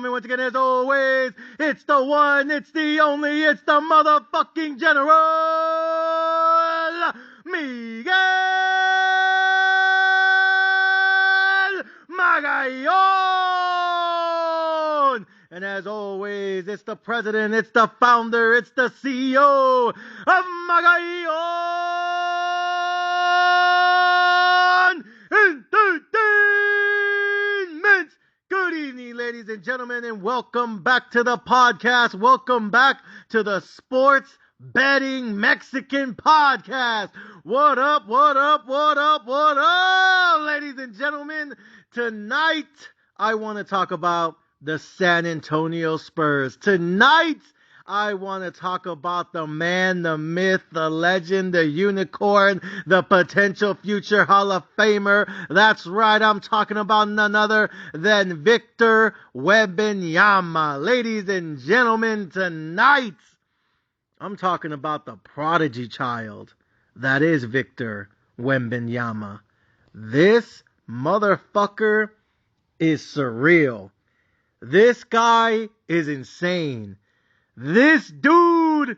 gentlemen, once again, as always, it's the one, it's the only, it's the motherfucking General Miguel Magallon. And as always, it's the president, it's the founder, it's the CEO of Magallon Entertainment. Good evening, ladies and gentlemen, and welcome back to the podcast. Welcome back to the Sports Betting Mexican Podcast. What up, what up, what up, what up, ladies and gentlemen? Tonight, I want to talk about the San Antonio Spurs. Tonight, I want to talk about the man, the myth, the legend, the unicorn, the potential future Hall of Famer. That's right, I'm talking about none other than Victor Wembanyama. Ladies and gentlemen, tonight, I'm talking about the prodigy child that is Victor Wembanyama. This motherfucker is surreal. This guy is insane. This dude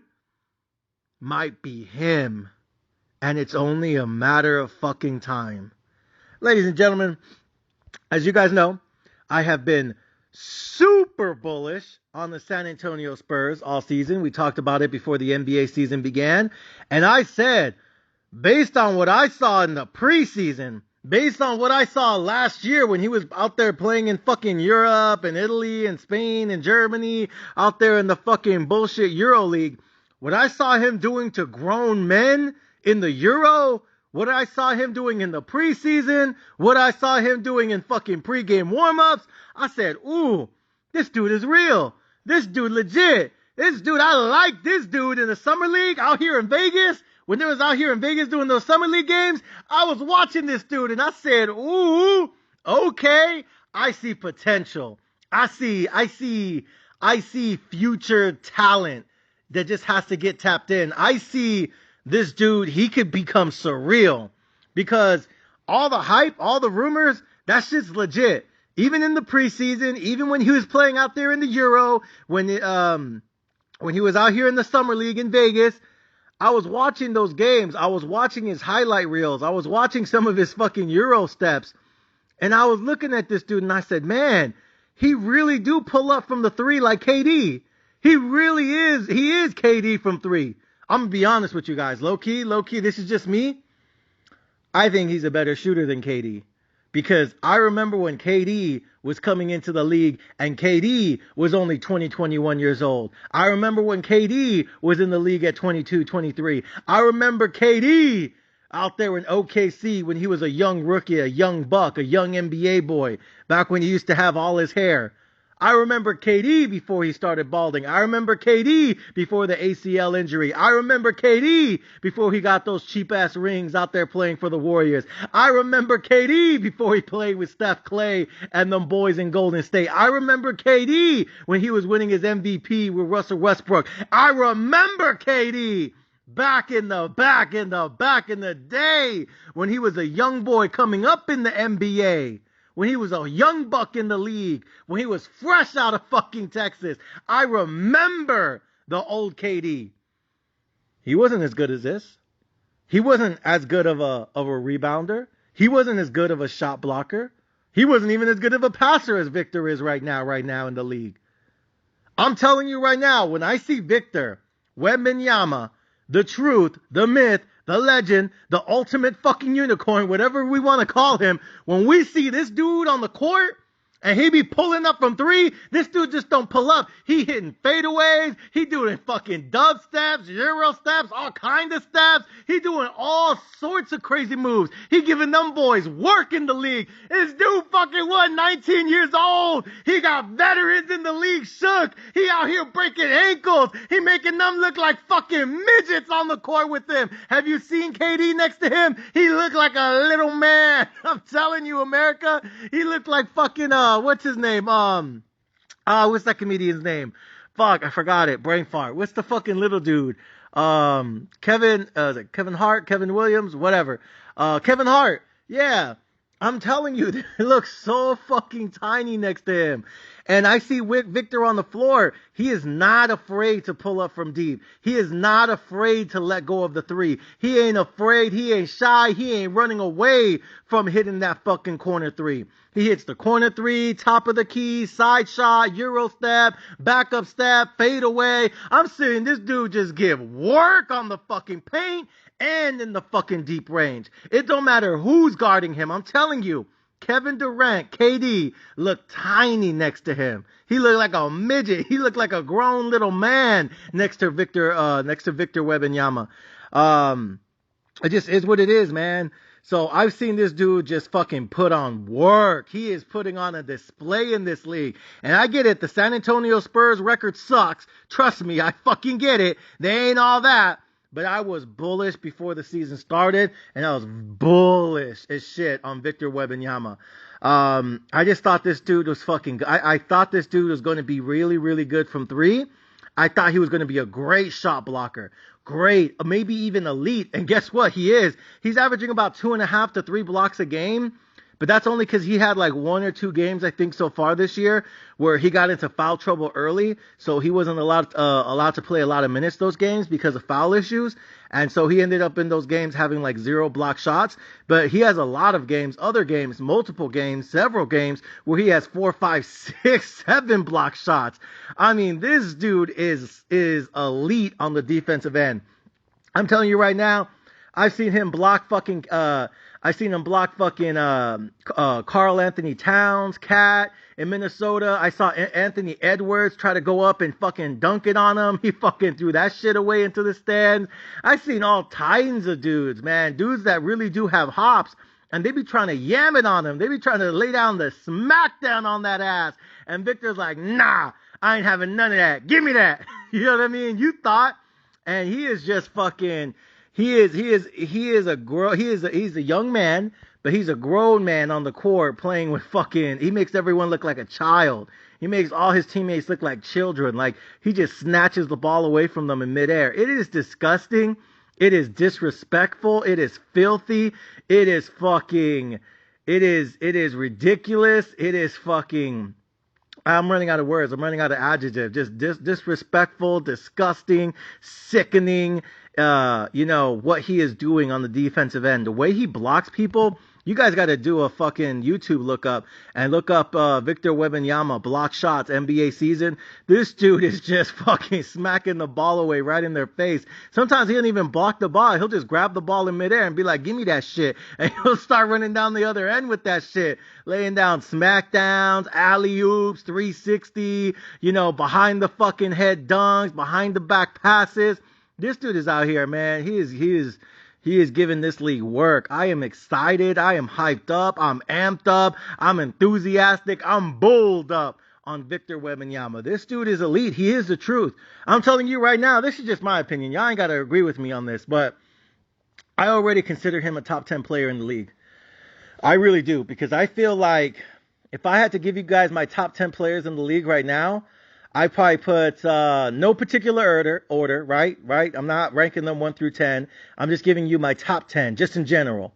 might be him. And it's only a matter of fucking time. Ladies and gentlemen, as you guys know, I have been super bullish on the San Antonio Spurs all season. We talked about it before the NBA season began. And I said, based on what I saw in the preseason, based on what I saw last year when he was out there playing in fucking Europe and Italy and Spain and Germany, out there in the fucking bullshit Euro League, what I saw him doing to grown men in the Euro, what I saw him doing in the preseason, what I saw him doing in fucking pregame warm-ups, I said, ooh, this dude is real. This dude legit. This dude, I like this dude in the summer league out here in Vegas. When they was out here in Vegas doing those summer league games, I was watching this dude and I said, ooh, okay, I see potential. I see future talent that just has to get tapped in. I see this dude, he could become surreal because all the hype, all the rumors, that shit's legit. Even in the preseason, even when he was playing out there in the Euro, when he was out here in the summer league in Vegas, I was watching those games. I was watching his highlight reels. I was watching some of his fucking Euro steps. And I was looking at this dude and I said, man, he really do pull up from the three like KD. He really is. He is KD from three. I'm going to be honest with you guys. Low key, this is just me. I think he's a better shooter than KD. Because I remember when KD was coming into the league and KD was only 21 years old. I remember when KD was in the league at 22, 23. I remember KD out there in OKC when he was a young rookie, a young buck, a young NBA boy, back when he used to have all his hair. I remember KD before he started balding. I remember KD before the ACL injury. I remember KD before he got those cheap-ass rings out there playing for the Warriors. I remember KD before he played with Steph Clay and them boys in Golden State. I remember KD when he was winning his MVP with Russell Westbrook. I remember KD back in the day when he was a young boy coming up in the NBA. When he was a young buck in the league, when he was fresh out of fucking Texas. I remember the old KD. He wasn't as good as this. He wasn't as good of a rebounder. He wasn't as good of a shot blocker. He wasn't even as good of a passer as Victor is right now in the league. I'm telling you right now, when I see Victor Wembanyama, the truth, the myth, the legend, the ultimate fucking unicorn, whatever we want to call him, when we see this dude on the court and he be pulling up from three, this dude just don't pull up. He hitting fadeaways. He doing fucking dub steps, Euro steps, all kind of steps. He doing all sorts of crazy moves. He giving them boys work in the league. This dude fucking 19 years old. He got veterans in the league shook. He out here breaking ankles. He making them look like fucking midgets on the court with him. Have you seen KD next to him? He looked like a little man. I'm telling you, America. He looked like fucking, what's his name? What's that comedian's name? Fuck, I forgot it. Brain fart. What's the fucking little dude? Kevin Hart, Kevin Williams, whatever. Kevin Hart. Yeah. I'm telling you, it looks so fucking tiny next to him. And I see Victor on the floor. He is not afraid to pull up from deep. He is not afraid to let go of the three. He ain't afraid. He ain't shy. He ain't running away from hitting that fucking corner three. He hits the corner three, top of the key, side shot, Euro step, backup step, fade away. I'm seeing this dude just give work on the fucking paint and in the fucking deep range. It don't matter who's guarding him. I'm telling you, Kevin Durant, KD, looked tiny next to him. He looked like a midget. He looked like a grown little man next to Victor Wembanyama. It just is what it is, man. So I've seen this dude just fucking put on work. He is putting on a display in this league. And I get it. The San Antonio Spurs record sucks. Trust me, I fucking get it. They ain't all that. But I was bullish before the season started, and I was bullish as shit on Victor Wembanyama. I just thought this dude was fucking. I thought this dude was going to be really, really good from three. I thought he was going to be a great shot blocker. Great, maybe even elite. And guess what? He is. He's averaging about 2.5 to 3 blocks a game. But that's only because he had like 1 or 2 games, I think, so far this year where he got into foul trouble early. So he wasn't allowed to play a lot of minutes those games because of foul issues. And so he ended up in those games having like 0 block shots. But he has a lot of games, other games, multiple games, several games where he has 4, 5, 6, 7 block shots. I mean, this dude is elite on the defensive end. I'm telling you right now, I've seen him block fucking Carl Anthony Towns, Cat in Minnesota. I saw Anthony Edwards try to go up and fucking dunk it on him. He fucking threw that shit away into the stands. I've seen all kinds of dudes, man. Dudes that really do have hops. And they be trying to yam it on him. They be trying to lay down the smackdown on that ass. And Victor's like, nah, I ain't having none of that. Give me that. You know what I mean? You thought. And he is just fucking... He's a young man, but he's a grown man on the court playing with fucking, he makes everyone look like a child. He makes all his teammates look like children. Like, he just snatches the ball away from them in midair. It is disgusting. It is disrespectful. It is filthy. It is ridiculous. It is fucking, I'm running out of words. I'm running out of adjectives. Just disrespectful, disgusting, sickening. What he is doing on the defensive end, the way he blocks people. You guys got to do a fucking YouTube lookup and look up Victor Wembanyama block shots NBA season. This dude is just fucking smacking the ball away right in their face. Sometimes he don't even block the ball. He'll just grab the ball in midair and be like, give me that shit. And he'll start running down the other end with that shit. Laying down smackdowns, alley-oops, 360, behind the fucking head dunks, behind the back passes. This dude is out here, man. He is giving this league work. I am excited. I am hyped up. I'm amped up. I'm enthusiastic. I'm bulled up on Victor Wembanyama. This dude is elite. He is the truth. I'm telling you right now, this is just my opinion. Y'all ain't got to agree with me on this, but I already consider him a top 10 player in the league. I really do, because I feel like if I had to give you guys my top 10 players in the league right now, I probably put no particular order, right? I'm not ranking them 1 through 10. I'm just giving you my top 10, just in general.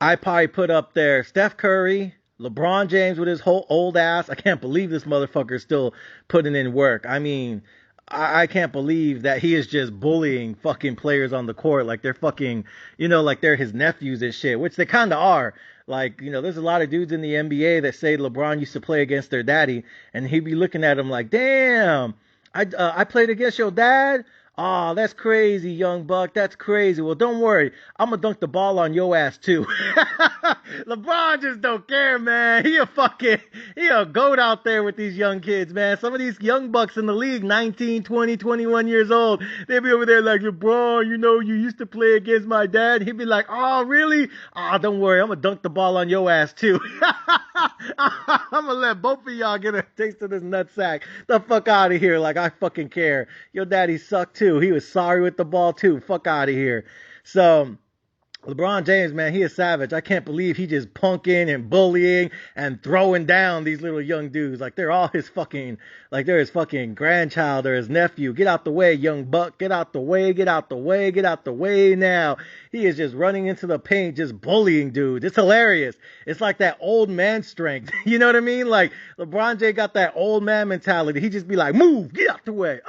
I probably put up there Steph Curry, LeBron James with his whole old ass. I can't believe this motherfucker is still putting in work. I mean, I can't believe that he is just bullying fucking players on the court like they're fucking, like they're his nephews and shit, which they kind of are. Like, there's a lot of dudes in the NBA that say LeBron used to play against their daddy, and he'd be looking at him like, damn, I played against your dad? Oh, that's crazy, young buck. That's crazy. Well, don't worry. I'm going to dunk the ball on your ass, too. LeBron just don't care, man. He a goat out there with these young kids, man. Some of these young bucks in the league, 19, 20, 21 years old, they be over there like, LeBron, you used to play against my dad. He'd be like, oh, really? Oh, don't worry. I'm going to dunk the ball on your ass, too. I'm going to let both of y'all get a taste of this nutsack. The fuck out of here. Like, I fucking care. Your daddy sucked, too. He was sorry with the ball, too. Fuck out of here. So, LeBron James, man, he is savage. I can't believe he just punking and bullying and throwing down these little young dudes. Like they're all his fucking, like they're his fucking grandchild or his nephew. Get out the way, young buck. Get out the way, get out the way, get out the way now. He is just running into the paint, just bullying dudes. It's hilarious. It's like that old man strength. You know what I mean? Like LeBron James got that old man mentality. He just be like, move, get out the way.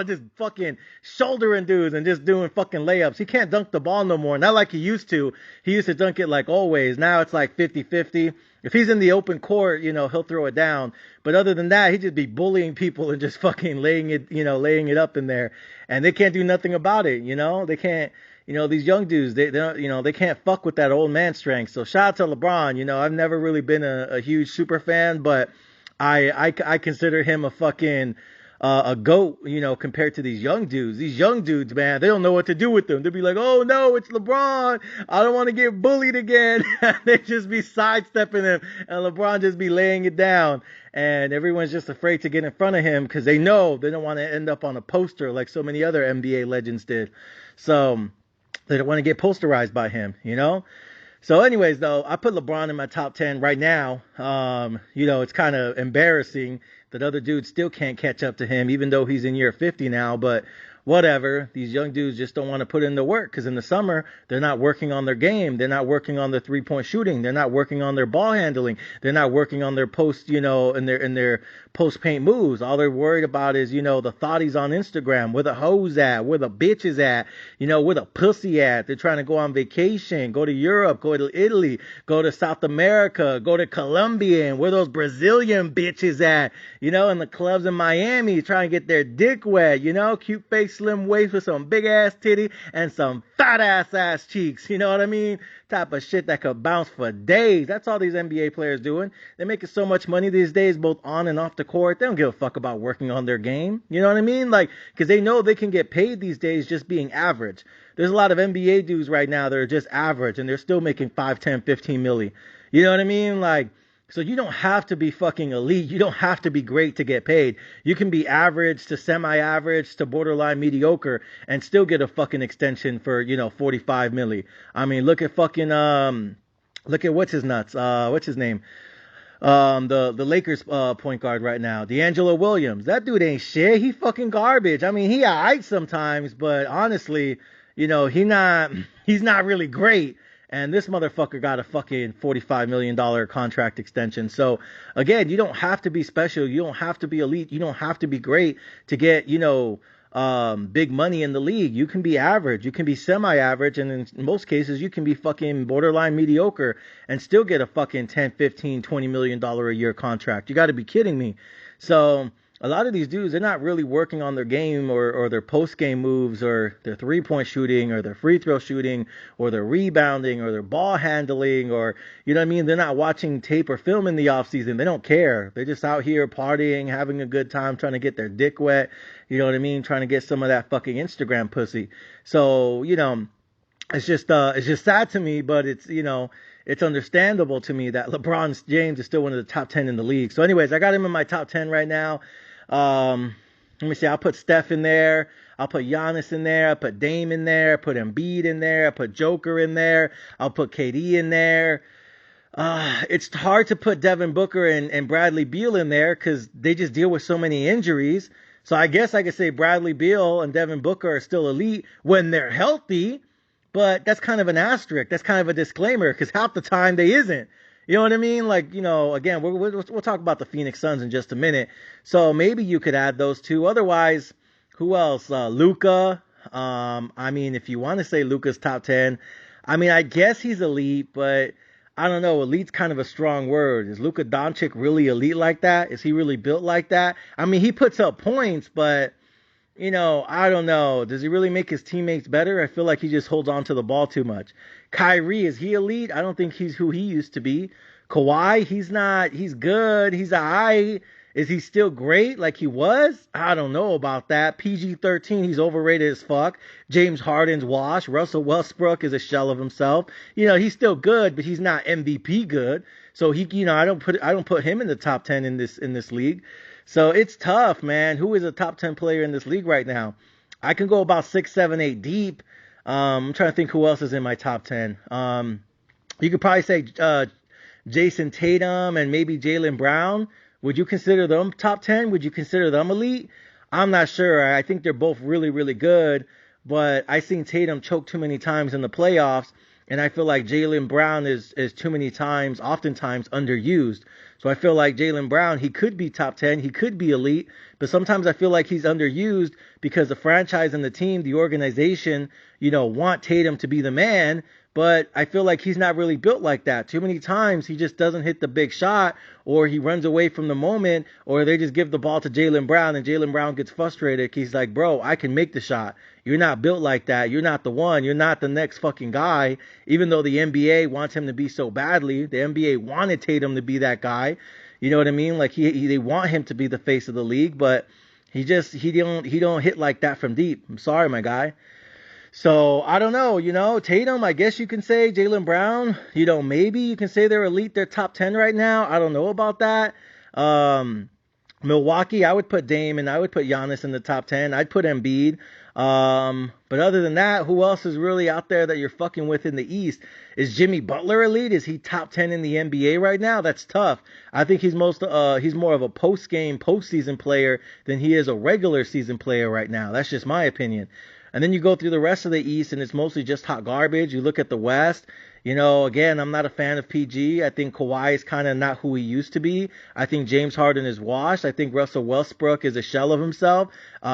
Just fucking shouldering dudes and just doing fucking layups. He can't dunk the ball no more. Not like he used to. He used to dunk it like always. Now it's like 50-50. If he's in the open court, he'll throw it down. But other than that, he'd just be bullying people and just fucking laying it up in there. And they can't do nothing about it, They can't, these young dudes, they don't, they can't fuck with that old man strength. So shout out to LeBron. I've never really been a huge super fan, but I consider him a fucking a goat, compared to these young dudes. These young dudes, man, they don't know what to do with them. They'll be like, oh no, it's LeBron. I don't want to get bullied again. They just be sidestepping him, and LeBron just be laying it down. And everyone's just afraid to get in front of him because they know they don't want to end up on a poster like so many other NBA legends did. So they don't want to get posterized by him, So anyways, though, I put LeBron in my top 10 right now. It's kind of embarrassing that other dudes still can't catch up to him, even though he's in year 50 now. But whatever. These young dudes just don't want to put in the work because in the summer, they're not working on their game. They're not working on their three-point shooting. They're not working on their ball handling. They're not working on their post, in their post-paint moves. All they're worried about is, the thotties on Instagram, where the hoes at, where the bitch is at, where the pussy at. They're trying to go on vacation, go to Europe, go to Italy, go to South America, go to Colombia, and where those Brazilian bitches at, in the clubs in Miami, trying to get their dick wet, cute face, slim waist with some big ass titty and some fat ass cheeks. You know what I mean? Type of shit that could bounce for days. That's all these NBA players doing. They're making so much money these days, both on and off the court. They don't give a fuck about working on their game. You know what I mean? Like, because they know they can get paid these days just being average. There's a lot of NBA dudes right now that are just average and they're still making 5, 10, 15 milli. You know what I mean? Like, so you don't have to be fucking elite. You don't have to be great to get paid. You can be average to semi-average to borderline mediocre and still get a fucking extension for, 45 milli. I mean, look at fucking, look at what's his nuts? What's his name? The Lakers, point guard right now, D'Angelo Williams. That dude ain't shit. He fucking garbage. I mean, he alright sometimes, but honestly, he's not really great. And this motherfucker got a fucking $45 million contract extension. So, again, you don't have to be special. You don't have to be elite. You don't have to be great to get, big money in the league. You can be average. You can be semi-average. And in most cases, you can be fucking borderline mediocre and still get a fucking 10, 15, $20 million a year contract. You got to be kidding me. So a lot of these dudes, they're not really working on their game or their post-game moves or their three-point shooting or their free throw shooting or their rebounding or their ball handling or, They're not watching tape or film in the offseason. They don't care. They're just out here partying, having a good time, trying to get their dick wet, trying to get some of that fucking Instagram pussy. So, it's just sad to me, but it's understandable to me that LeBron James is still one of the top 10 in the league. So anyways, I got him in my top 10 right now. Let me see. I'll put Steph in there. I'll put Giannis in there. I'll put Dame in there. I'll put Embiid in there. I'll put Joker in there. I'll put KD in there. It's hard to put Devin Booker and Bradley Beal in there because they just deal with so many injuries. So I guess I could say Bradley Beal and Devin Booker are still elite when they're healthy. But that's kind of an asterisk. That's kind of a disclaimer because half the time they isn't. You know what I mean? Like, again, we'll talk about the Phoenix Suns in just a minute. So maybe you could add those two. Otherwise, who else? Luka. If you want to say Luka's top 10, I guess he's elite, but I don't know. Elite's kind of a strong word. Is Luka Doncic really elite like that? Is he really built like that? He puts up points, but I don't know. Does he really make his teammates better? I feel like he just holds on to the ball too much. Kyrie, is he elite? I don't think he's who he used to be. Kawhi, he's not. He's good. He's alright. Is he still great like he was? I don't know about that. PG-13, he's overrated as fuck. James Harden's washed. Russell Westbrook is a shell of himself. He's still good, but he's not MVP good. So I don't put him in the top 10 in this league. So it's tough, man. Who is a top 10 player in this league right now? I can go about 6, 7, 8 deep. I'm trying to think who else is in my top 10. You could probably say Jason Tatum and maybe Jaylen Brown. Would you consider them top 10? Would you consider them elite? I'm not sure. I think they're both really, really good, but I seen Tatum choke too many times in the playoffs, and I feel like Jaylen Brown is too many times, oftentimes underused. So I feel like Jaylen Brown, he could be top 10, he could be elite, but sometimes I feel like he's underused because the franchise and the team, the organization, want Tatum to be the man, but I feel like he's not really built like that. Too many times he just doesn't hit the big shot, or he runs away from the moment, or they just give the ball to Jaylen Brown and Jaylen Brown gets frustrated. He's like, bro, I can make the shot. You're not built like that. You're not the one. You're not the next fucking guy. Even though the NBA wants him to be so badly, the NBA wanted Tatum to be that guy. You know what I mean? Like they want him to be the face of the league, but he don't hit like that from deep. I'm sorry, my guy. So, I don't know, Tatum, I guess you can say, Jaylen Brown, maybe you can say they're elite, they're top 10 right now. I don't know about that. Milwaukee, I would put Dame and I would put Giannis in the top 10. I'd put Embiid. But other than that, who else is really out there that you're fucking with in the East? Is Jimmy Butler elite? Is he top 10 in the NBA right now? That's tough. I think he's more of a postseason player than he is a regular season player right now. That's just my opinion. And then you go through the rest of the East, and it's mostly just hot garbage. You look at the West. Again, I'm not a fan of PG. I think Kawhi is kind of not who he used to be. I think James Harden is washed. I think Russell Westbrook is a shell of himself.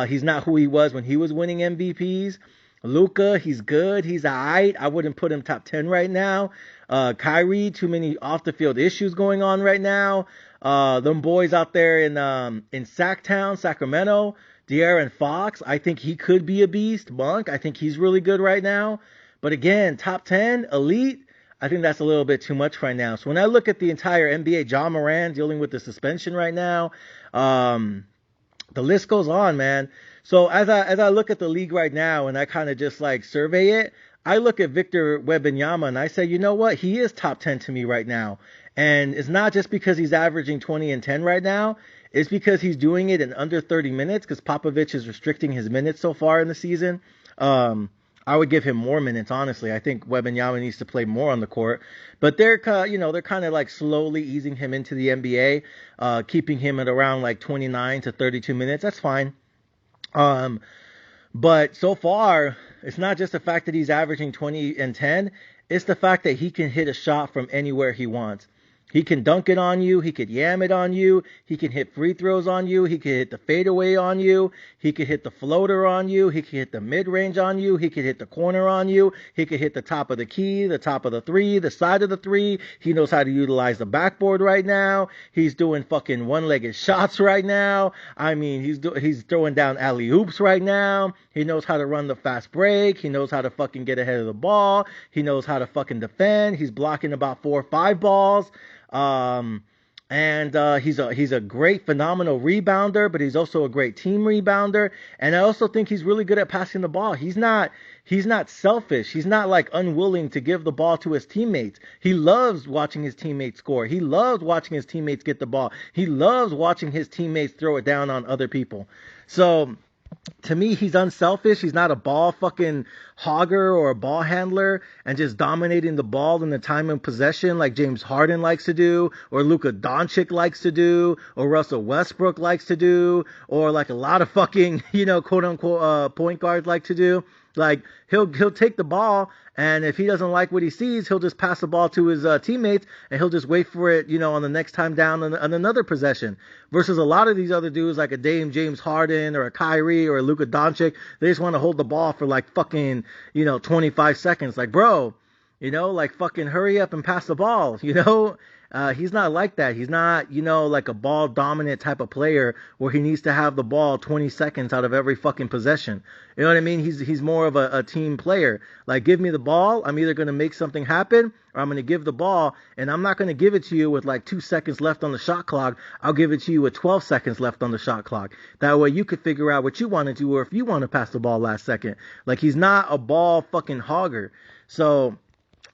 He's not who he was when he was winning MVPs. Luka, he's good. He's alright. I wouldn't put him top 10 right now. Kyrie, too many off-the-field issues going on right now. Them boys out there in Sacktown, Sacramento, De'Aaron Fox, I think he could be a beast. Monk, I think he's really good right now. But again, top 10, elite, I think that's a little bit too much right now. So when I look at the entire NBA, John Moran dealing with the suspension right now, the list goes on, man. So as I look at the league right now and I kind of just like survey it, I look at Victor Wembanyama and I say, you know what? He is top 10 to me right now. And it's not just because he's averaging 20 and 10 right now. It's because he's doing it in under 30 minutes because Popovich is restricting his minutes so far in the season. I would give him more minutes, honestly. I think Wembanyama needs to play more on the court. But they're kind of like slowly easing him into the NBA, keeping him at around like 29 to 32 minutes. That's fine. But so far, it's not just the fact that he's averaging 20 and 10. It's the fact that he can hit a shot from anywhere he wants. He can dunk it on you. He could yam it on you. He can hit free throws on you. He could hit the fadeaway on you. He could hit the floater on you. He could hit the mid-range on you. He could hit the corner on you. He could hit the top of the key, the top of the three, the side of the three. He knows how to utilize the backboard right now. He's doing fucking one-legged shots right now. I mean, he's throwing down alley-oops right now. He knows how to run the fast break. He knows how to fucking get ahead of the ball. He knows how to fucking defend. He's blocking about 4 or 5 balls. He's a great, phenomenal rebounder, but he's also a great team rebounder. And I also think he's really good at passing the ball. He's not selfish. He's not like unwilling to give the ball to his teammates. He loves watching his teammates score. He loves watching his teammates get the ball. He loves watching his teammates throw it down on other people. So, to me, he's unselfish. He's not a ball fucking hogger or a ball handler and just dominating the ball in the time of possession like James Harden likes to do, or Luka Doncic likes to do, or Russell Westbrook likes to do, or like a lot of fucking, quote unquote, point guards like to do. Like, he'll take the ball, and if he doesn't like what he sees, he'll just pass the ball to his teammates, and he'll just wait for it, on the next time down on another possession. Versus a lot of these other dudes, like a James Harden, or a Kyrie, or a Luka Doncic, they just want to hold the ball for like fucking, 25 seconds. Like, bro, like fucking hurry up and pass the ball, He's not like that. He's not, like a ball dominant type of player where he needs to have the ball 20 seconds out of every fucking possession. You know what I mean? He's more of a team player. Like, give me the ball. I'm either going to make something happen or I'm going to give the ball, and I'm not going to give it to you with like 2 seconds left on the shot clock. I'll give it to you with 12 seconds left on the shot clock. That way you could figure out what you want to do or if you want to pass the ball last second. Like, he's not a ball fucking hogger. So,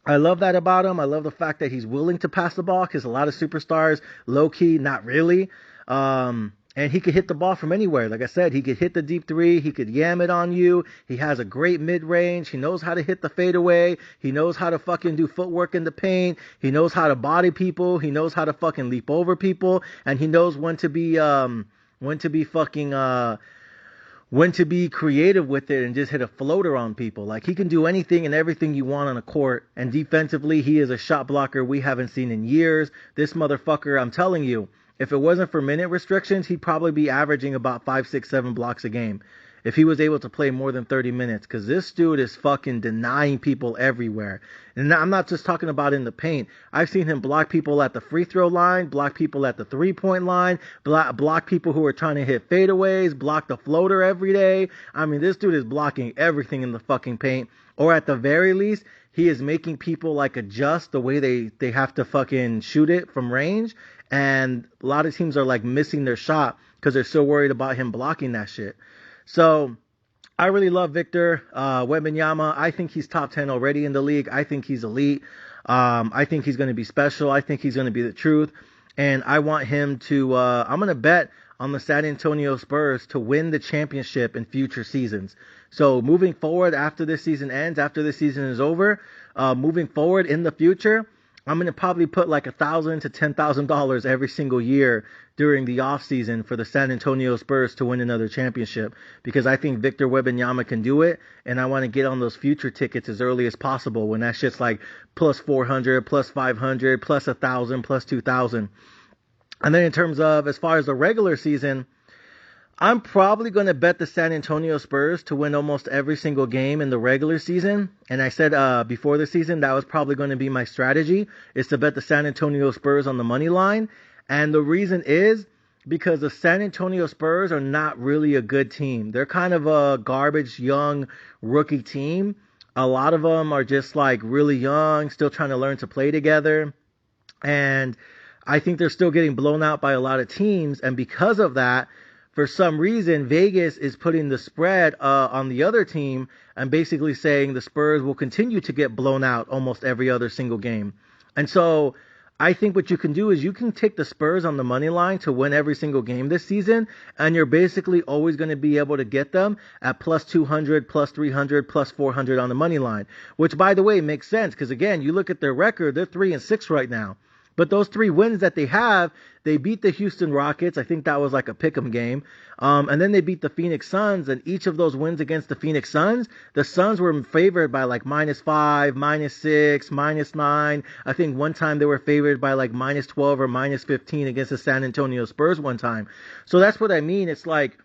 I love that about him. I love the fact that he's willing to pass the ball because a lot of superstars, low-key, not really. And And he could hit the ball from anywhere. Like I said, he could hit the deep three. He could yam it on you. He has a great mid-range. He knows how to hit the fadeaway. He knows how to fucking do footwork in the paint. He knows how to body people. He knows how to fucking leap over people. And he knows when to be creative with it and just hit a floater on people. Like, he can do anything and everything you want on a court. And defensively, he is a shot blocker we haven't seen in years. This motherfucker, I'm telling you, if it wasn't for minute restrictions, he'd probably be averaging about 5, 6, 7 blocks a game if he was able to play more than 30 minutes, because this dude is fucking denying people everywhere. And I'm not just talking about in the paint. I've seen him block people at the free throw line, block people at the 3-point line, block people who are trying to hit fadeaways, block the floater every day. I mean, this dude is blocking everything in the fucking paint. Or at the very least, he is making people like adjust the way they have to fucking shoot it from range. And a lot of teams are like missing their shot because they're so worried about him blocking that shit. So I really love Victor Wembanyama. I think he's top 10 already in the league. I think he's elite. I think he's going to be special. I think he's going to be the truth. And I want him to, I'm going to bet on the San Antonio Spurs to win the championship in future seasons. So moving forward, after this season ends, after this season is over, moving forward in the future, I'm going to probably put like $1,000 to $10,000 every single year during the off season for the San Antonio Spurs to win another championship, because I think Victor Wembanyama can do it, and I want to get on those future tickets as early as possible when that shit's like plus 400, plus 500, plus 1,000, plus 2,000. And then in terms of as far as the regular season, I'm probably going to bet the San Antonio Spurs to win almost every single game in the regular season. And I said before the season that was probably going to be my strategy, is to bet the San Antonio Spurs on the money line. And the reason is because the San Antonio Spurs are not really a good team. They're kind of a garbage, young, rookie team. A lot of them are just like really young, still trying to learn to play together. And I think they're still getting blown out by a lot of teams. And because of that, for some reason, Vegas is putting the spread on the other team and basically saying the Spurs will continue to get blown out almost every other single game. And so I think what you can do is you can take the Spurs on the money line to win every single game this season, and you're basically always going to be able to get them at plus 200, plus 300, plus 400 on the money line, which, by the way, makes sense because, again, you look at their record, they're 3-6 right now. But those 3 wins that they have, they beat the Houston Rockets. I think that was like a pick'em game. And then they beat the Phoenix Suns. And each of those wins against the Phoenix Suns, the Suns were favored by like -5, -6, -9. I think one time they were favored by like -12 or -15 against the San Antonio Spurs one time. So that's what I mean. It's like,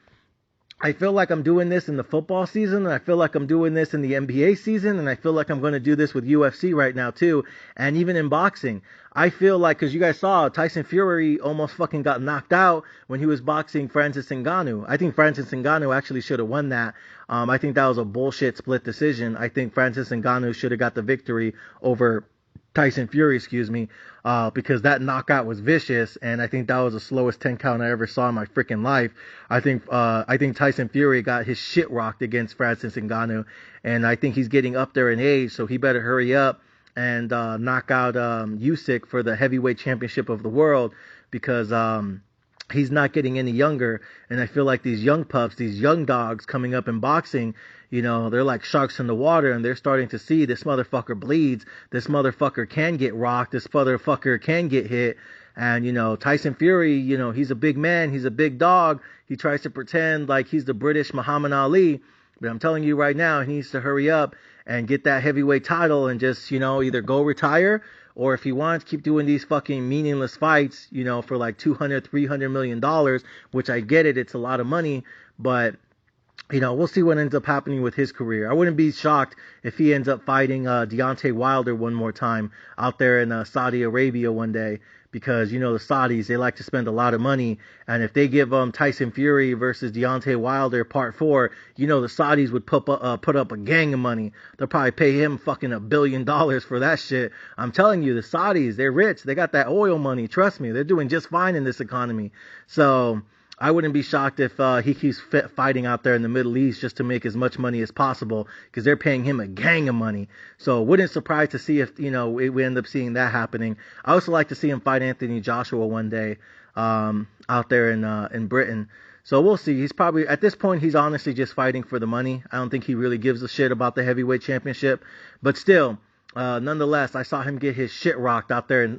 I feel like I'm doing this in the football season, and I feel like I'm doing this in the NBA season, and I feel like I'm going to do this with UFC right now too, and even in boxing. I feel like, because you guys saw, Tyson Fury almost fucking got knocked out when he was boxing Francis Ngannou. I think Francis Ngannou actually should have won that. I think that was a bullshit split decision. I think Francis Ngannou should have got the victory over Tyson Fury, because that knockout was vicious, and I think that was the slowest 10 count I ever saw in my freaking life. I think Tyson Fury got his shit rocked against Francis Ngannou, and I think he's getting up there in age, so he better hurry up and knock out Usyk for the heavyweight championship of the world, because he's not getting any younger. And I feel like these young pups, these young dogs coming up in boxing, they're like sharks in the water, and they're starting to see this motherfucker bleeds. This motherfucker can get rocked. This motherfucker can get hit. And, Tyson Fury, he's a big man. He's a big dog. He tries to pretend like he's the British Muhammad Ali. But I'm telling you right now, he needs to hurry up and get that heavyweight title and just, either go retire, or if he wants, keep doing these fucking meaningless fights, for like $200, $300 million, which I get it. It's a lot of money, but we'll see what ends up happening with his career. I wouldn't be shocked if he ends up fighting Deontay Wilder one more time out there in Saudi Arabia one day, because, the Saudis, they like to spend a lot of money. And if they give Tyson Fury versus Deontay Wilder part 4, the Saudis would put up a gang of money. They'll probably pay him fucking $1 billion for that shit. I'm telling you, the Saudis, they're rich. They got that oil money. Trust me, they're doing just fine in this economy. So I wouldn't be shocked if he keeps fighting out there in the Middle East just to make as much money as possible because they're paying him a gang of money. So wouldn't surprise to see if, we end up seeing that happening. I also like to see him fight Anthony Joshua one day out there in Britain. So we'll see. He's probably, at this point, he's honestly just fighting for the money. I don't think he really gives a shit about the heavyweight championship. But still, nonetheless, I saw him get his shit rocked out there in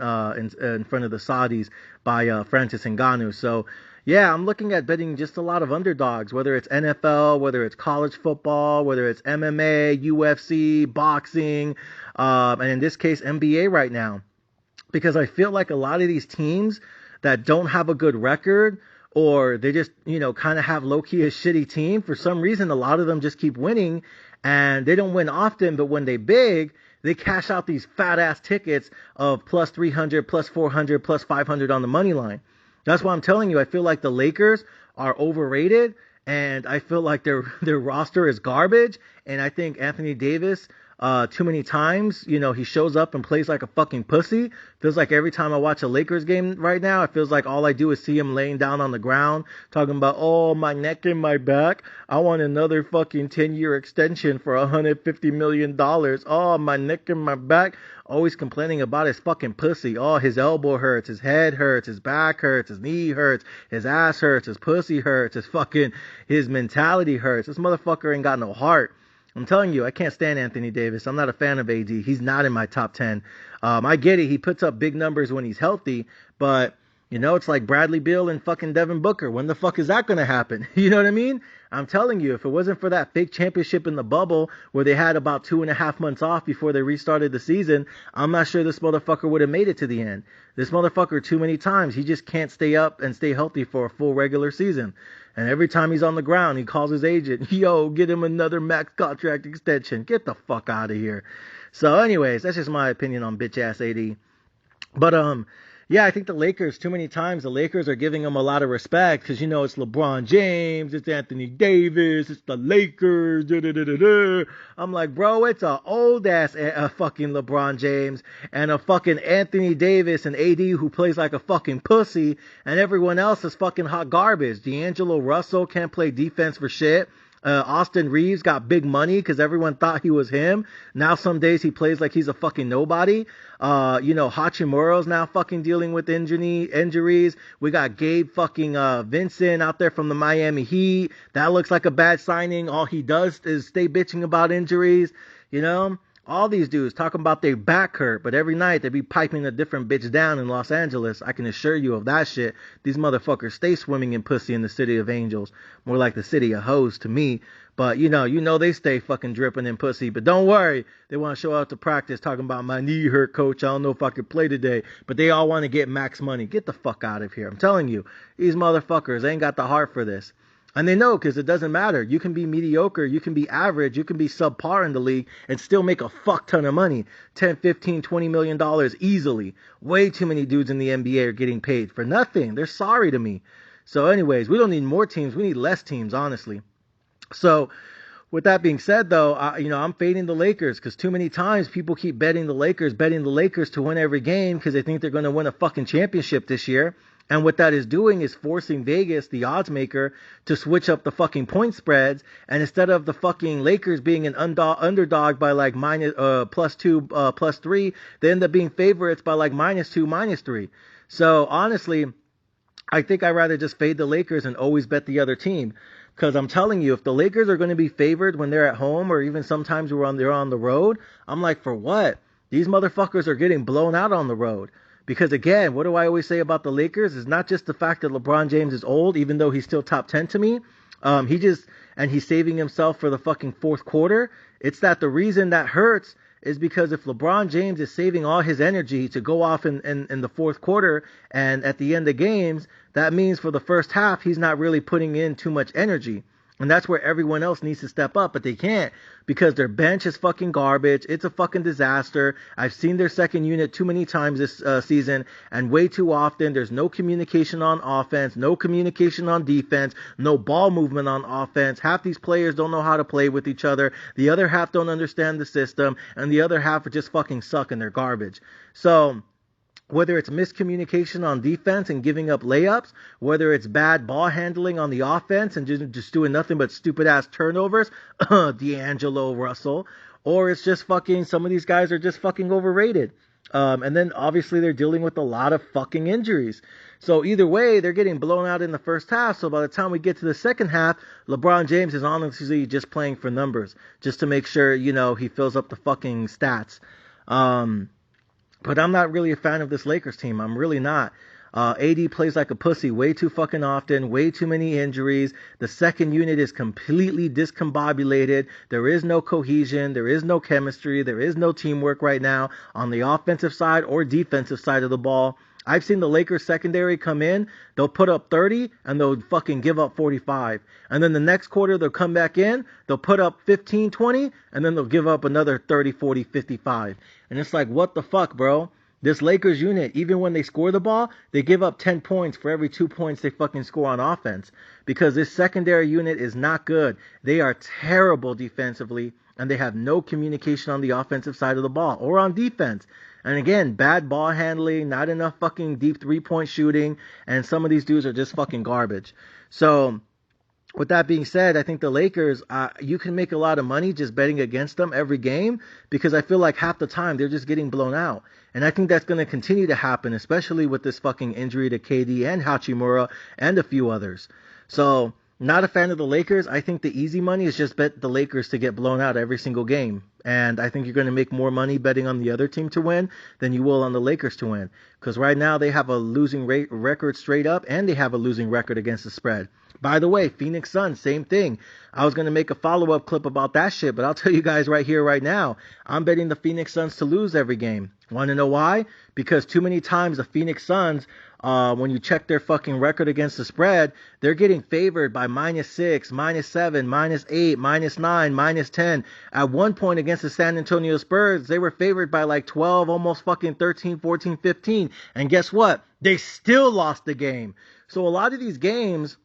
front of the Saudis by Francis Ngannou. So, yeah, I'm looking at betting just a lot of underdogs, whether it's NFL, whether it's college football, whether it's MMA, UFC, boxing, and in this case, NBA right now. Because I feel like a lot of these teams that don't have a good record, or they just, kind of have low-key a shitty team, for some reason, a lot of them just keep winning, and they don't win often, but when they big, they cash out these fat-ass tickets of plus 300, plus 400, plus 500 on the money line. That's why I'm telling you, I feel like the Lakers are overrated, and I feel like their roster is garbage, and I think Anthony Davis, too many times, he shows up and plays like a fucking pussy. Feels like every time I watch a Lakers game right now, it feels like all I do is see him laying down on the ground, talking about, oh, my neck and my back. I want another fucking 10-year extension for $150 million. Oh, my neck and my back. Always complaining about his fucking pussy. Oh, his elbow hurts, his head hurts, his back hurts, his knee hurts, his ass hurts, his pussy hurts, his mentality hurts. This motherfucker ain't got no heart. I'm telling you, I can't stand Anthony Davis. I'm not a fan of AD. He's not in my top 10. I get it. He puts up big numbers when he's healthy, but, it's like Bradley Beal and fucking Devin Booker. When the fuck is that going to happen? You know what I mean? I'm telling you, if it wasn't for that fake championship in the bubble where they had about 2.5 months off before they restarted the season, I'm not sure this motherfucker would have made it to the end. This motherfucker, too many times, he just can't stay up and stay healthy for a full regular season. And every time he's on the ground, he calls his agent, yo, get him another max contract extension. Get the fuck out of here. So anyways, that's just my opinion on bitch ass AD. But, yeah, I think the Lakers, too many times, the Lakers are giving him a lot of respect because, it's LeBron James, it's Anthony Davis, it's the Lakers, da-da-da-da-da. I'm like, bro, it's a old-ass fucking LeBron James and a fucking Anthony Davis and AD who plays like a fucking pussy, and everyone else is fucking hot garbage. D'Angelo Russell can't play defense for shit. Austin Reeves got big money because everyone thought he was him. Now some days he plays like he's a fucking nobody. Hachimuro's now fucking dealing with injuries. We got Gabe fucking Vincent out there from the Miami Heat. That looks like a bad signing. All he does is stay bitching about injuries. All these dudes talking about their back hurt, but every night they be piping a different bitch down in Los Angeles. I can assure you of that shit. These motherfuckers stay swimming in pussy in the city of angels. More like the city of hoes to me. But they stay fucking dripping in pussy. But don't worry, they want to show up to practice talking about my knee hurt, coach. I don't know if I could play today. But they all want to get max money. Get the fuck out of here. I'm telling you, these motherfuckers ain't got the heart for this. And they know because it doesn't matter. You can be mediocre, you can be average, you can be subpar in the league and still make a fuck ton of money. 10, 15, $20 million easily. Way too many dudes in the NBA are getting paid for nothing. They're sorry to me. So anyways, we don't need more teams. We need less teams, honestly. So with that being said, though, I'm fading the Lakers because too many times people keep betting the Lakers to win every game because they think they're going to win a fucking championship this year. And what that is doing is forcing Vegas, the odds maker, to switch up the fucking point spreads. And instead of the fucking Lakers being an underdog by like +2, +3, they end up being favorites by like -2, -3. So honestly, I think I'd rather just fade the Lakers and always bet the other team. Because I'm telling you, if the Lakers are going to be favored when they're at home or even sometimes they're on the road, I'm like, for what? These motherfuckers are getting blown out on the road. Because again, what do I always say about the Lakers? It's not just the fact that LeBron James is old, even though he's still top 10 to me. He's saving himself for the fucking fourth quarter. It's that the reason that hurts is because if LeBron James is saving all his energy to go off in the fourth quarter and at the end of games, that means for the first half, he's not really putting in too much energy. And that's where everyone else needs to step up, but they can't because their bench is fucking garbage. It's a fucking disaster. I've seen their second unit too many times this season, and way too often. There's no communication on offense, no communication on defense, no ball movement on offense. Half these players don't know how to play with each other. The other half don't understand the system, and the other half are just fucking suck and they're garbage. So whether it's miscommunication on defense and giving up layups, whether it's bad ball handling on the offense and just doing nothing but stupid ass turnovers, D'Angelo Russell, or it's just fucking, some of these guys are just fucking overrated. And then obviously they're dealing with a lot of fucking injuries. So either way, they're getting blown out in the first half. So by the time we get to the second half, LeBron James is honestly just playing for numbers, just to make sure, he fills up the fucking stats. But I'm not really a fan of this Lakers team. I'm really not. AD plays like a pussy way too fucking often, way too many injuries. The second unit is completely discombobulated. There is no cohesion. There is no chemistry. There is no teamwork right now on the offensive side or defensive side of the ball. I've seen the Lakers secondary come in, they'll put up 30 and they'll fucking give up 45. And then the next quarter they'll come back in, they'll put up 15, 20, and then they'll give up another 30, 40, 55. And it's like, what the fuck, bro? This Lakers unit, even when they score the ball, they give up 10 points for every 2 points they fucking score on offense. Because this secondary unit is not good. They are terrible defensively, and they have no communication on the offensive side of the ball or on defense. And again, bad ball handling, not enough fucking deep 3-point shooting, and some of these dudes are just fucking garbage. So, with that being said, I think the Lakers, you can make a lot of money just betting against them every game, because I feel like half the time they're just getting blown out. And I think that's going to continue to happen, especially with this fucking injury to KD and Hachimura and a few others. So, not a fan of the Lakers. I think the easy money is just bet the Lakers to get blown out every single game. And I think you're going to make more money betting on the other team to win than you will on the Lakers to win. Because right now they have a losing record straight up, and they have a losing record against the spread. By the way, Phoenix Suns, same thing. I was going to make a follow-up clip about that shit, but I'll tell you guys right here, right now, I'm betting the Phoenix Suns to lose every game. Want to know why? Because too many times the Phoenix Suns, when you check their fucking record against the spread, they're getting favored by -6, -7, -8, -9, -10. At one point against the San Antonio Spurs, they were favored by like 12, almost fucking 13, 14, 15. And guess what? They still lost the game. So a lot of these games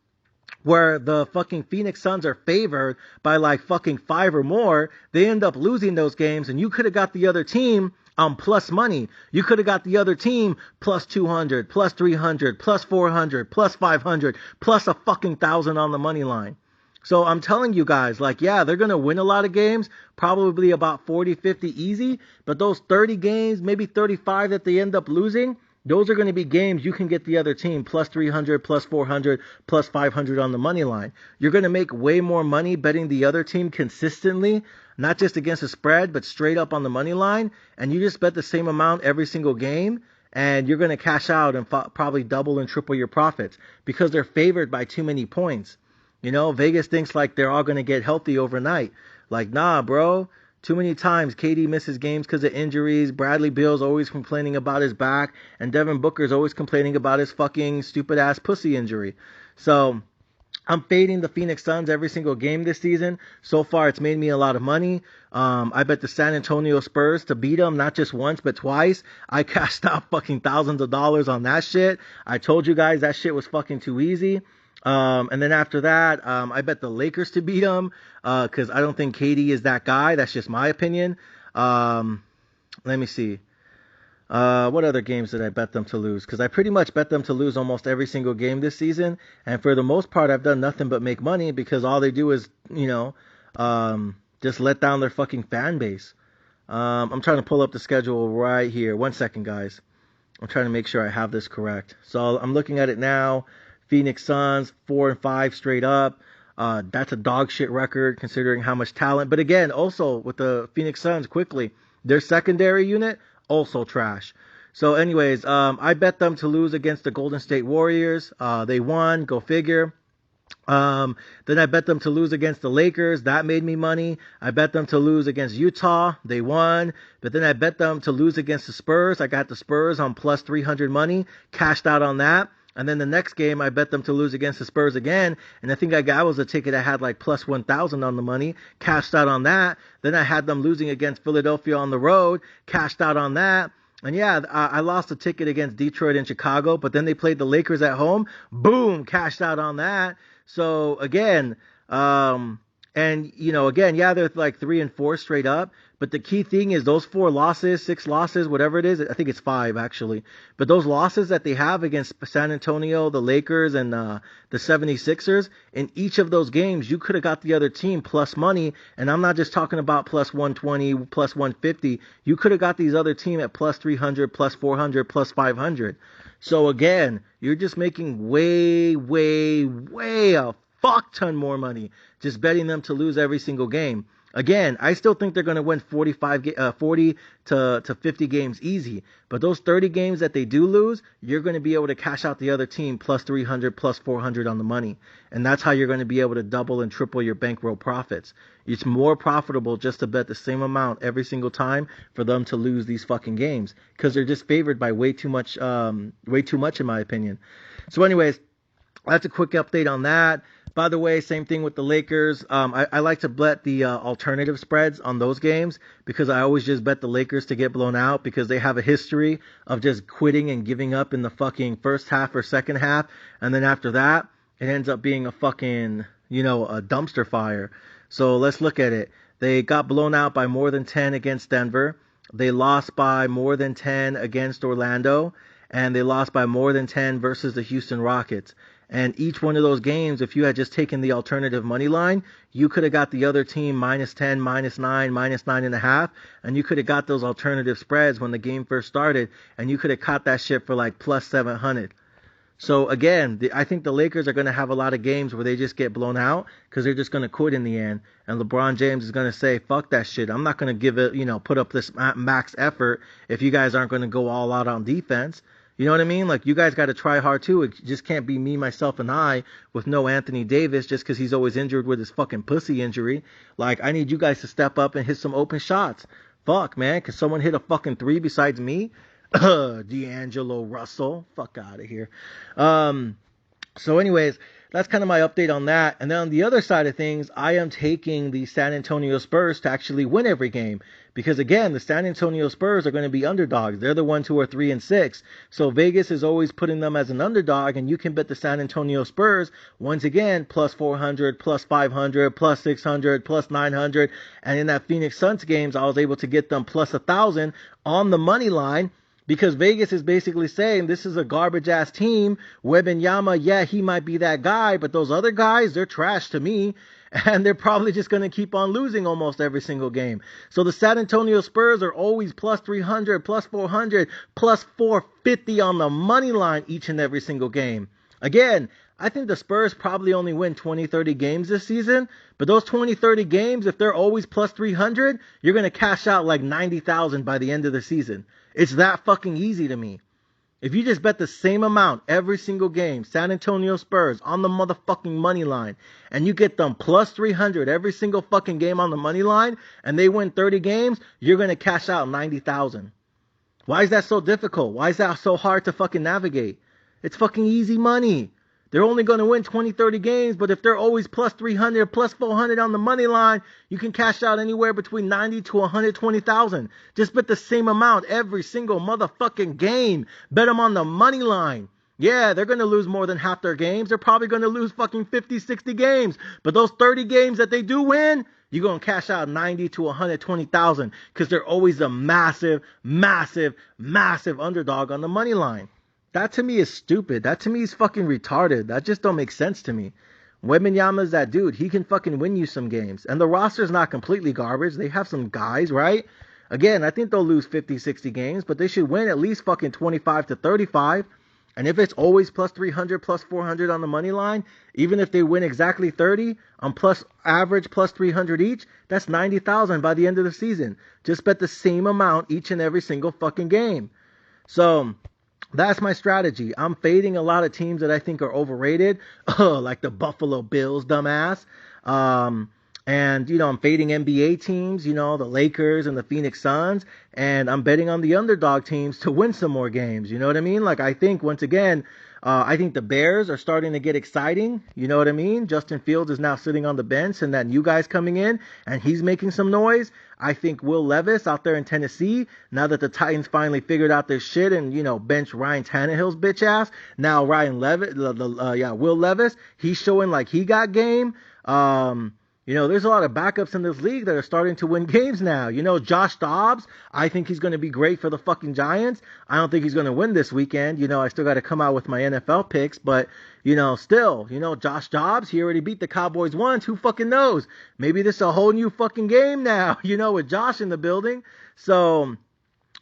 where the fucking Phoenix Suns are favored by like fucking 5 or more, they end up losing those games, and you could have got the other team plus money. You could have got the other team plus 200, plus 300, plus 400, plus 500, plus a fucking 1,000 on the money line. So I'm telling you guys, like, yeah, they're going to win a lot of games, probably about 40, 50 easy, but those 30 games, maybe 35 that they end up losing, those are going to be games you can get the other team plus 300, plus 400, plus 500 on the money line. You're going to make way more money betting the other team consistently, not just against the spread, but straight up on the money line. And you just bet the same amount every single game, and you're going to cash out and probably double and triple your profits because they're favored by too many points. Vegas thinks like they're all going to get healthy overnight. Like, nah, bro. Too many times KD misses games because of injuries. Bradley Beal's always complaining about his back. And Devin Booker's always complaining about his fucking stupid ass pussy injury. So I'm fading the Phoenix Suns every single game this season. So far, it's made me a lot of money. I bet the San Antonio Spurs to beat them, not just once, but twice. I cashed out fucking thousands of dollars on that shit. I told you guys that shit was fucking too easy. And then after that, I bet the Lakers to beat them, cause I don't think KD is that guy. That's just my opinion. Let me see. What other games did I bet them to lose? Cause I pretty much bet them to lose almost every single game this season. And for the most part, I've done nothing but make money because all they do is, just let down their fucking fan base. I'm trying to pull up the schedule right here. 1 second, guys. I'm trying to make sure I have this correct. So I'm looking at it now. Phoenix Suns, 4-5 straight up. That's a dog shit record considering how much talent. But again, also with the Phoenix Suns, quickly, their secondary unit, also trash. So anyways, I bet them to lose against the Golden State Warriors. They won, go figure. Then I bet them to lose against the Lakers. That made me money. I bet them to lose against Utah. They won. But then I bet them to lose against the Spurs. I got the Spurs on plus 300 money. Cashed out on that. And then the next game, I bet them to lose against the Spurs again. And I think I was a ticket that had like plus 1,000 on the money. Cashed out on that. Then I had them losing against Philadelphia on the road. Cashed out on that. And yeah, I lost a ticket against Detroit and Chicago. But then they played the Lakers at home. Boom, cashed out on that. So again, again, yeah, they're like 3 and 4 straight up. But the key thing is those 4 losses, 6 losses, whatever it is, I think it's 5 actually. But those losses that they have against San Antonio, the Lakers, and the 76ers, in each of those games, you could have got the other team plus money. And I'm not just talking about plus 120, plus 150. You could have got these other team at plus 300, plus 400, plus 500. So again, you're just making way a fuck ton more money just betting them to lose every single game. Again, I still think they're going to win 40 to 50 games easy. But those 30 games that they do lose, you're going to be able to cash out the other team plus 300, plus 400 on the money. And that's how you're going to be able to double and triple your bankroll profits. It's more profitable just to bet the same amount every single time for them to lose these fucking games. Because they're just favored by way too much in my opinion. So anyways, that's a quick update on that. By the way, same thing with the Lakers. I like to bet the alternative spreads on those games because I always just bet the Lakers to get blown out because they have a history of just quitting and giving up in the fucking first half or second half. And then after that, it ends up being a fucking, a dumpster fire. So let's look at it. They got blown out by more than 10 against Denver. They lost by more than 10 against Orlando. And they lost by more than 10 versus the Houston Rockets. And each one of those games, if you had just taken the alternative money line, you could have got the other team minus 10, minus 9, minus 9.5, and you could have got those alternative spreads when the game first started, and you could have caught that shit for like plus 700. So again, I think the Lakers are going to have a lot of games where they just get blown out because they're just going to quit in the end. And LeBron James is going to say, fuck that shit. I'm not going to give it, put up this max effort if you guys aren't going to go all out on defense. You know what I mean? Like, you guys got to try hard, too. It just can't be me, myself, and I with no Anthony Davis just because he's always injured with his fucking pussy injury. Like, I need you guys to step up and hit some open shots. Fuck, man. Can someone hit a fucking 3 besides me? D'Angelo Russell. Fuck out of here. So anyways, that's kind of my update on that. And then on the other side of things, I am taking the San Antonio Spurs to actually win every game. Because again, the San Antonio Spurs are going to be underdogs. They're the ones who are 3-6. So Vegas is always putting them as an underdog, and you can bet the San Antonio Spurs once again plus 400, plus 500, plus 600, plus 900. And in that Phoenix Suns games, I was able to get them plus 1,000 on the money line. Because Vegas is basically saying this is a garbage-ass team. Wembanyama, yeah, he might be that guy, but those other guys, they're trash to me. And they're probably just going to keep on losing almost every single game. So the San Antonio Spurs are always plus 300, plus 400, plus 450 on the money line each and every single game. Again, I think the Spurs probably only win 20, 30 games this season. But those 20, 30 games, if they're always plus 300, you're going to cash out like 90,000 by the end of the season. It's that fucking easy to me. If you just bet the same amount every single game, San Antonio Spurs on the motherfucking money line, and you get them plus 300 every single fucking game on the money line, and they win 30 games, you're going to cash out 90,000. Why is that so difficult? Why is that so hard to fucking navigate? It's fucking easy money. They're only going to win 20, 30 games, but if they're always plus 300, plus 400 on the money line, you can cash out anywhere between 90 to 120,000. Just bet the same amount every single motherfucking game. Bet them on the money line. Yeah, they're going to lose more than half their games. They're probably going to lose fucking 50, 60 games. But those 30 games that they do win, you're going to cash out 90 to 120,000 because they're always a massive, massive, massive underdog on the money line. That to me is stupid. That to me is fucking retarded. That just don't make sense to me. Wembanyama's that dude. He can fucking win you some games. And the roster's not completely garbage. They have some guys, right? Again, I think they'll lose 50, 60 games, but they should win at least fucking 25 to 35. And if it's always plus 300, plus 400 on the money line, even if they win exactly 30 on plus average plus 300 each, that's 90,000 by the end of the season. Just bet the same amount each and every single fucking game. So that's my strategy. I'm fading a lot of teams that I think are overrated, like the Buffalo Bills, dumbass. And, I'm fading NBA teams, the Lakers and the Phoenix Suns. And I'm betting on the underdog teams to win some more games. You know what I mean? Like, I think, once again, I think the Bears are starting to get exciting. You know what I mean? Justin Fields is now sitting on the bench, and that new guy's coming in, and he's making some noise. I think Will Levis out there in Tennessee, now that the Titans finally figured out their shit and, bench Ryan Tannehill's bitch ass. Now Will Levis, he's showing like he got game. There's a lot of backups in this league that are starting to win games now. Josh Dobbs, I think he's going to be great for the fucking Giants. I don't think he's going to win this weekend. I still got to come out with my NFL picks, but, still, Josh Dobbs, he already beat the Cowboys once. Who fucking knows? Maybe this is a whole new fucking game now, with Josh in the building. So,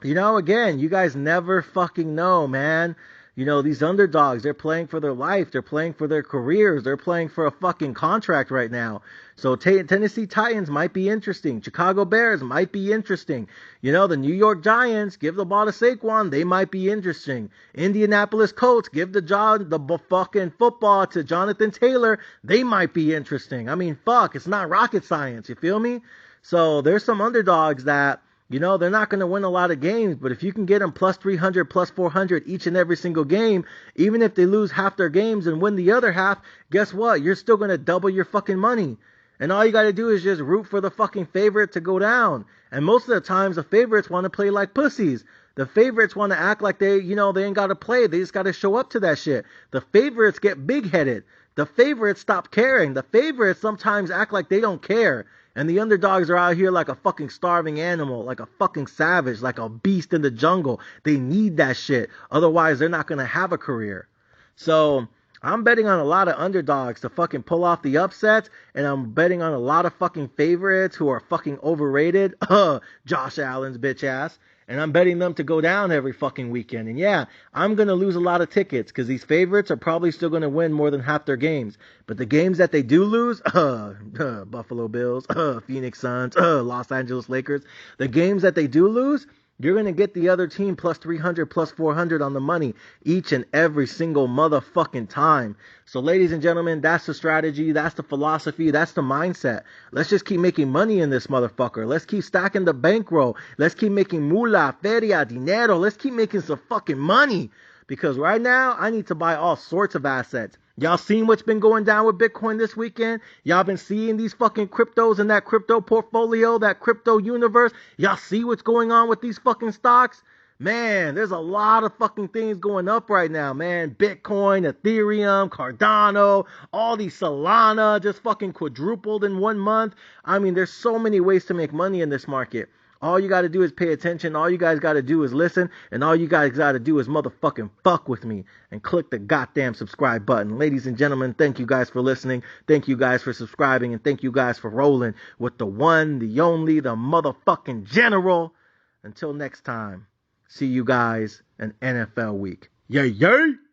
again, you guys never fucking know, man. These underdogs, they're playing for their life. They're playing for their careers. They're playing for a fucking contract right now. So Tennessee Titans might be interesting. Chicago Bears might be interesting. The New York Giants, give the ball to Saquon. They might be interesting. Indianapolis Colts, give the fucking football to Jonathan Taylor. They might be interesting. I mean, fuck, it's not rocket science. You feel me? So there's some underdogs that, they're not going to win a lot of games, but if you can get them plus 300, plus 400 each and every single game, even if they lose half their games and win the other half, guess what? You're still going to double your fucking money. And all you got to do is just root for the fucking favorite to go down. And most of the times, the favorites want to play like pussies. The favorites want to act like they ain't got to play. They just got to show up to that shit. The favorites get big-headed. The favorites stop caring. The favorites sometimes act like they don't care. And the underdogs are out here like a fucking starving animal, like a fucking savage, like a beast in the jungle. They need that shit. Otherwise, they're not going to have a career. So I'm betting on a lot of underdogs to fucking pull off the upsets. And I'm betting on a lot of fucking favorites who are fucking overrated. Josh Allen's bitch ass. And I'm betting them to go down every fucking weekend. And yeah, I'm going to lose a lot of tickets because these favorites are probably still going to win more than half their games. But the games that they do lose, Buffalo Bills, Phoenix Suns, Los Angeles Lakers, the games that they do lose, you're going to get the other team plus 300, plus 400 on the money each and every single motherfucking time. So ladies and gentlemen, that's the strategy. That's the philosophy. That's the mindset. Let's just keep making money in this motherfucker. Let's keep stacking the bankroll. Let's keep making moolah, feria, dinero. Let's keep making some fucking money. Because right now, I need to buy all sorts of assets. Y'all seen what's been going down with Bitcoin this weekend? Y'all been seeing these fucking cryptos in that crypto portfolio, that crypto universe? Y'all see what's going on with these fucking stocks? Man, there's a lot of fucking things going up right now, man. Bitcoin, Ethereum, Cardano, all these Solana just fucking quadrupled in 1 month. I mean, there's so many ways to make money in this market. All you got to do is pay attention. All you guys got to do is listen. And all you guys got to do is motherfucking fuck with me and click the goddamn subscribe button. Ladies and gentlemen, thank you guys for listening. Thank you guys for subscribing. And thank you guys for rolling with the one, the only, the motherfucking general. Until next time, see you guys in NFL week. Yay, yay!